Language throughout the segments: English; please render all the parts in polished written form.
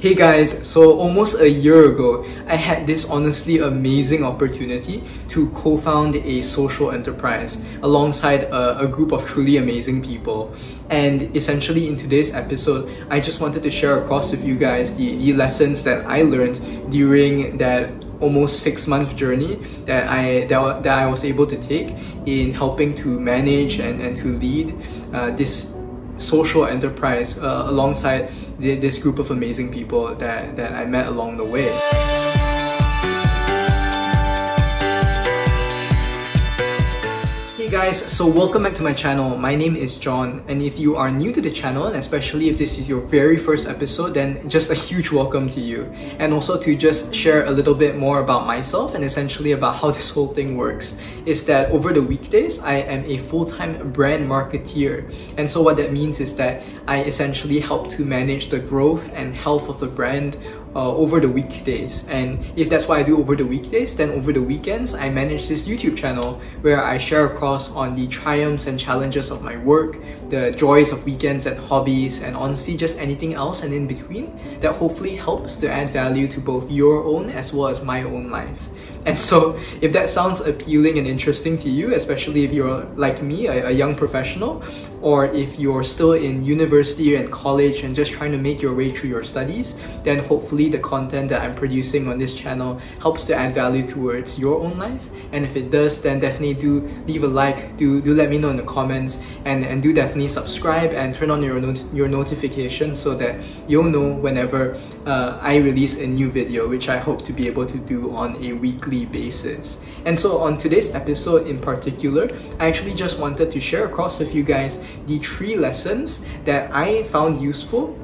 Hey guys, so almost a year ago, I had this honestly amazing opportunity to co-found a social enterprise alongside a group of truly amazing people. And essentially in today's episode, I just wanted to share across with you guys the lessons that I learned during that almost 6-month journey that I was able to take in helping to manage and to lead this social enterprise alongside this group of amazing people that I met along the way. Hey guys, so welcome back to my channel. My name is John, and if you are new to the channel, and especially if this is your very first episode, then just a huge welcome to you. And also to just share a little bit more about myself and essentially about how this whole thing works is that over the weekdays, I am a full-time brand marketeer. And so what that means is that I essentially help to manage the growth and health of a brand over the weekdays. And if that's what I do over the weekdays, then over the weekends I manage this YouTube channel where I share across on the triumphs and challenges of my work, the joys of weekends and hobbies, and honestly just anything else and in between that hopefully helps to add value to both your own as well as my own life. And so if that sounds appealing and interesting to you, especially if you're like me, a young professional, or if you're still in university and college and just trying to make your way through your studies, then hopefully the content that I'm producing on this channel helps to add value towards your own life. And if it does, then definitely do leave a like, do let me know in the comments, and do definitely subscribe and turn on your notifications so that you'll know whenever I release a new video, which I hope to be able to do on a weekly basis. And so on today's episode in particular, I actually just wanted to share across with you guys the 3 lessons that I found useful,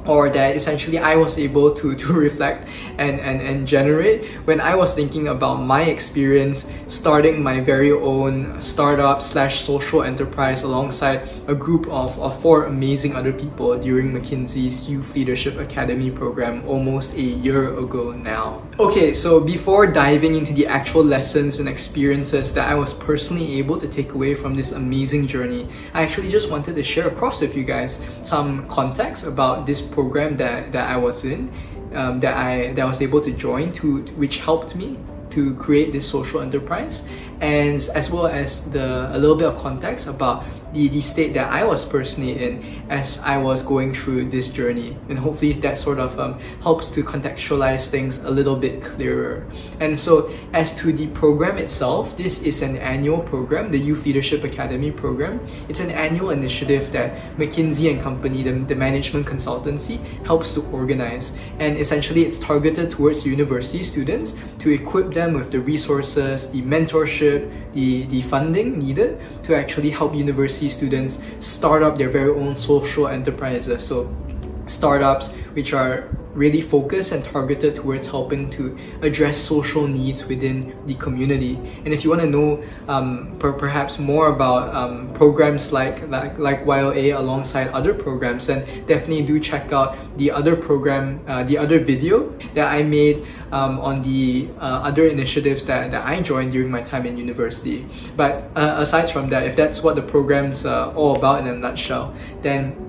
or that essentially I was able to reflect and generate when I was thinking about my experience starting my very own startup / social enterprise alongside a group of 4 amazing other people during McKinsey's Youth Leadership Academy program almost a year ago now. Okay, so before diving into the actual lessons and experiences that I was personally able to take away from this amazing journey, I actually just wanted to share across with you guys some context about this program that I was in, that I was able to join, which helped me to create this social enterprise, and as well as a little bit of context about the state that I was personally in as I was going through this journey, and hopefully that sort of helps to contextualize things a little bit clearer. And so as to the program itself, this is an annual program, the Youth Leadership Academy program. It's an annual initiative that McKinsey and Company, the management consultancy, helps to organize, and essentially it's targeted towards university students to equip them with the resources, the mentorship, the funding needed to actually help university students start up their very own social enterprises. So startups which are really focused and targeted towards helping to address social needs within the community. And if you want to know perhaps more about programs like YLA alongside other programs, then definitely do check out the other program, the other video that I made on the other initiatives that I joined during my time in university. But aside from that, if that's what the program's all about in a nutshell, then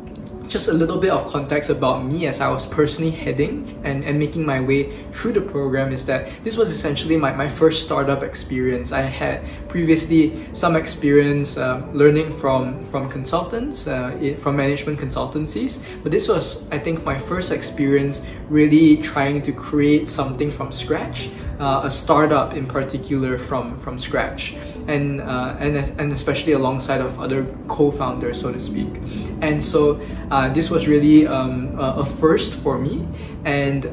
just a little bit of context about me as I was personally heading and making my way through the program is that this was essentially my first startup experience. I had previously some experience learning from consultants, from management consultancies, but this was, I think, my first experience really trying to create something from scratch, a startup in particular from scratch, and especially alongside of other co-founders, so to speak. And so this was really a first for me. And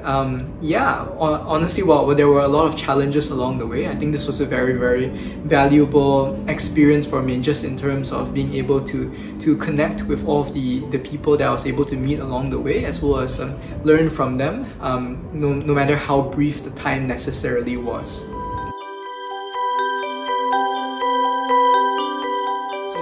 yeah, honestly, while there were a lot of challenges along the way, I think this was a very, very valuable experience for me, just in terms of being able to connect with all of the people that I was able to meet along the way, as well as learn from them, no matter how brief the time necessarily was.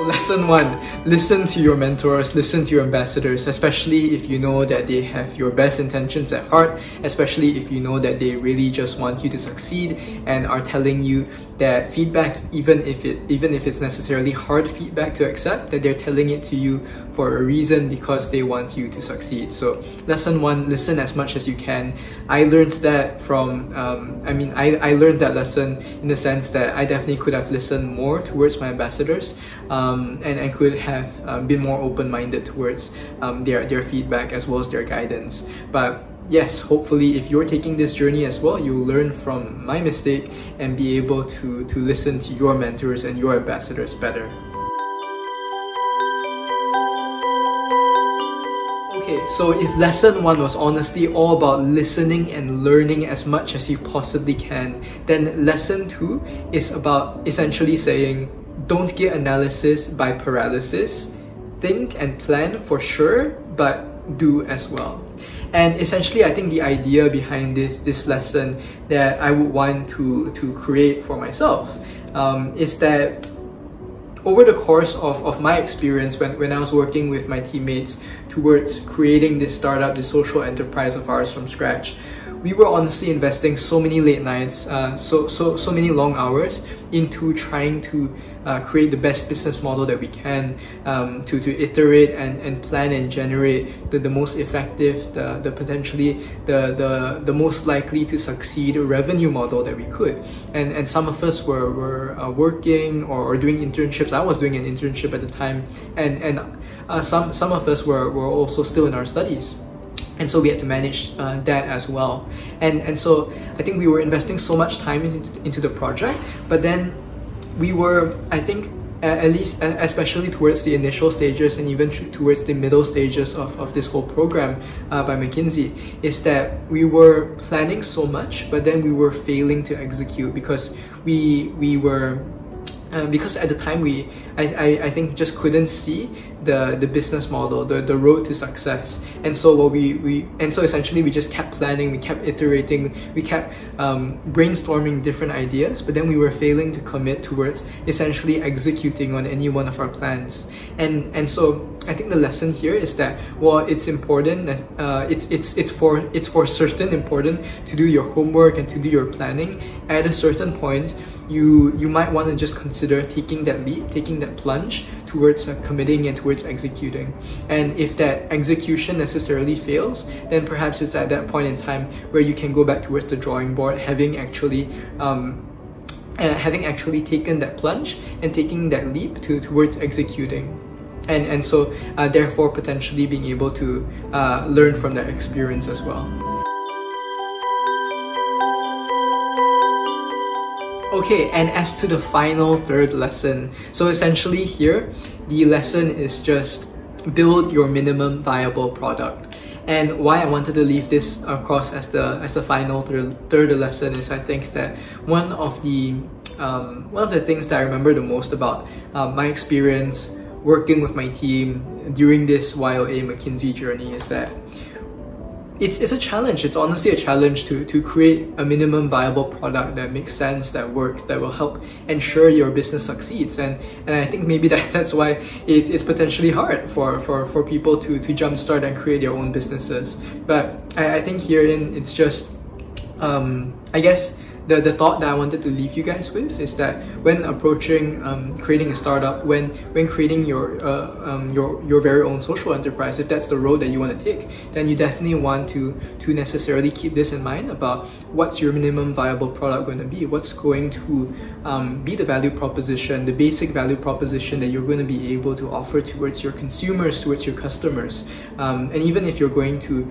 Lesson 1, listen to your mentors, listen to your ambassadors, especially if you know that they have your best intentions at heart, especially if you know that they really just want you to succeed and are telling you that feedback, even if it's necessarily hard feedback to accept, that they're telling it to you for a reason, because they want you to succeed. So lesson one, listen as much as you can. I learned that from, I learned that lesson in the sense that I definitely could have listened more towards my ambassadors, and could have been more open-minded towards their feedback as well as their guidance. But yes, hopefully if you're taking this journey as well, you'll learn from my mistake and be able to listen to your mentors and your ambassadors better. Okay, so if lesson one was honestly all about listening and learning as much as you possibly can, then lesson two is about essentially saying, don't get analysis by paralysis. Think and plan for sure, but do as well. And essentially, I think the idea behind this lesson that I would want to create for myself is that over the course of my experience when I was working with my teammates towards creating this startup, this social enterprise of ours from scratch, we were honestly investing so many late nights, so many long hours into trying to create the best business model that we can, to iterate and plan and generate the most effective, the potentially the most likely to succeed revenue model that we could. And some of us were working or doing internships. I was doing an internship at the time, and some of us were also still in our studies. And so we had to manage that as well. And so I think we were investing so much time into the project, but then we were, I think, at least especially towards the initial stages and even towards the middle stages of this whole program by McKinsey, is that we were planning so much, but then we were failing to execute because we were because at the time I think just couldn't see the business model, the road to success. And so so essentially we just kept planning, we kept iterating, we kept brainstorming different ideas, but then we were failing to commit towards essentially executing on any one of our plans. And so I think the lesson here is that, well, it's important that it's for certain important to do your homework and to do your planning. At a certain point, you might want to just consider taking that leap, taking that plunge towards committing and towards executing. And if that execution necessarily fails, then perhaps it's at that point in time where you can go back towards the drawing board, having actually taken that plunge and taking that leap towards executing. And so therefore potentially being able to learn from that experience as well. Okay, and as to the final third lesson, so essentially here, the lesson is just build your minimum viable product. And why I wanted to leave this across as the final third lesson is, I think that one of the things that I remember the most about my experience working with my team during this YOA McKinsey journey is that it's a challenge. It's honestly a challenge to create a minimum viable product that makes sense, that works, that will help ensure your business succeeds. And I think maybe that's why it's potentially hard for people to jumpstart and create their own businesses. But I think herein it's just I guess the thought that I wanted to leave you guys with is that when approaching creating a startup, when creating your very own social enterprise, if that's the road that you want to take, then you definitely want to necessarily keep this in mind about what's your minimum viable product going to be, what's going to be the value proposition, the basic value proposition that you're going to be able to offer towards your consumers, towards your customers, and even if you're going to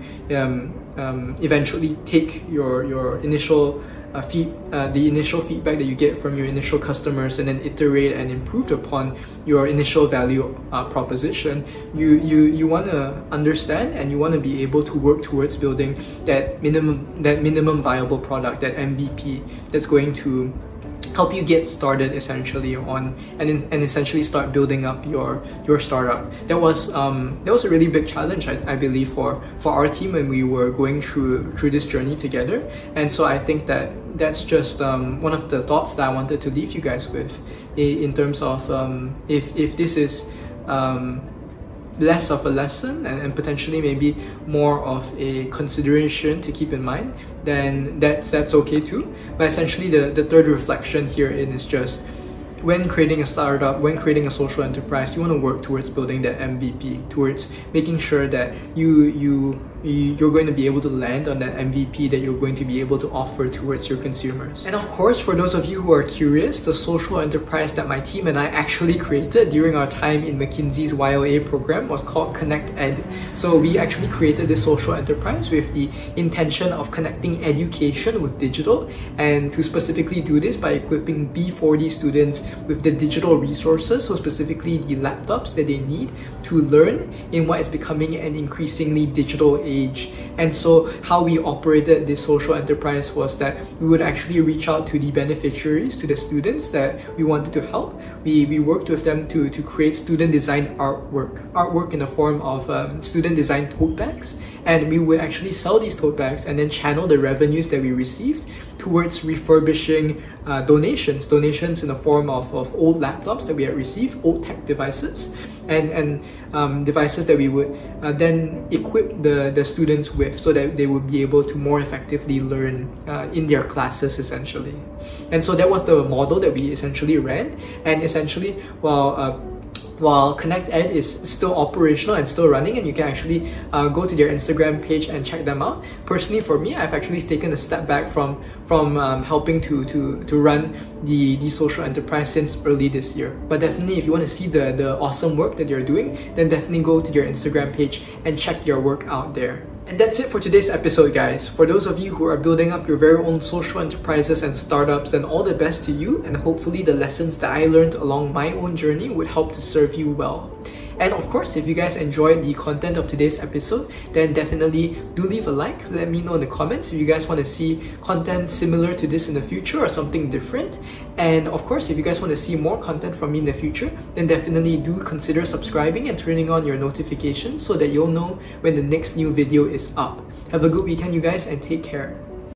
eventually take your initial the initial feedback that you get from your initial customers and then iterate and improve upon your initial value proposition, you want to understand and you want to be able to work towards building that minimum viable product, that MVP, that's going to help you get started essentially on and essentially start building up your startup. That was a really big challenge, I believe, for our team when we were going through this journey together. And so I think that's just one of the thoughts that I wanted to leave you guys with in terms of if this is less of a lesson and potentially maybe more of a consideration to keep in mind, then that's okay too. But essentially the third reflection herein is just when creating a startup, when creating a social enterprise, you want to work towards building that MVP, towards making sure that you're going to be able to land on that MVP that you're going to be able to offer towards your consumers. And of course, for those of you who are curious, the social enterprise that my team and I actually created during our time in McKinsey's YOA program was called Connect.ED. So we actually created this social enterprise with the intention of connecting education with digital, and to specifically do this by equipping B40 students with the digital resources, so specifically the laptops that they need to learn in what is becoming an increasingly digital age. And so how we operated this social enterprise was that we would actually reach out to the beneficiaries, to the students that we wanted to help. We worked with them to create student designed artwork in the form of student designed tote bags, and we would actually sell these tote bags and then channel the revenues that we received towards refurbishing donations in the form of old laptops that we had received, old tech devices, and devices that we would then equip the students with, so that they would be able to more effectively learn in their classes essentially. And so that was the model that we essentially ran. And essentially, while Connect.ED is still operational and still running, and you can actually go to their Instagram page and check them out. Personally, for me, I've actually taken a step back from helping to run the social enterprise since early this year. But definitely, if you want to see the awesome work that you're doing, then definitely go to their Instagram page and check their work out there. And that's it for today's episode, guys. For those of you who are building up your very own social enterprises and startups, then all the best to you, and hopefully the lessons that I learned along my own journey would help to serve you well. And of course, if you guys enjoyed the content of today's episode, then definitely do leave a like. Let me know in the comments if you guys want to see content similar to this in the future or something different. And of course, if you guys want to see more content from me in the future, then definitely do consider subscribing and turning on your notifications so that you'll know when the next new video is up. Have a good weekend, you guys, and take care.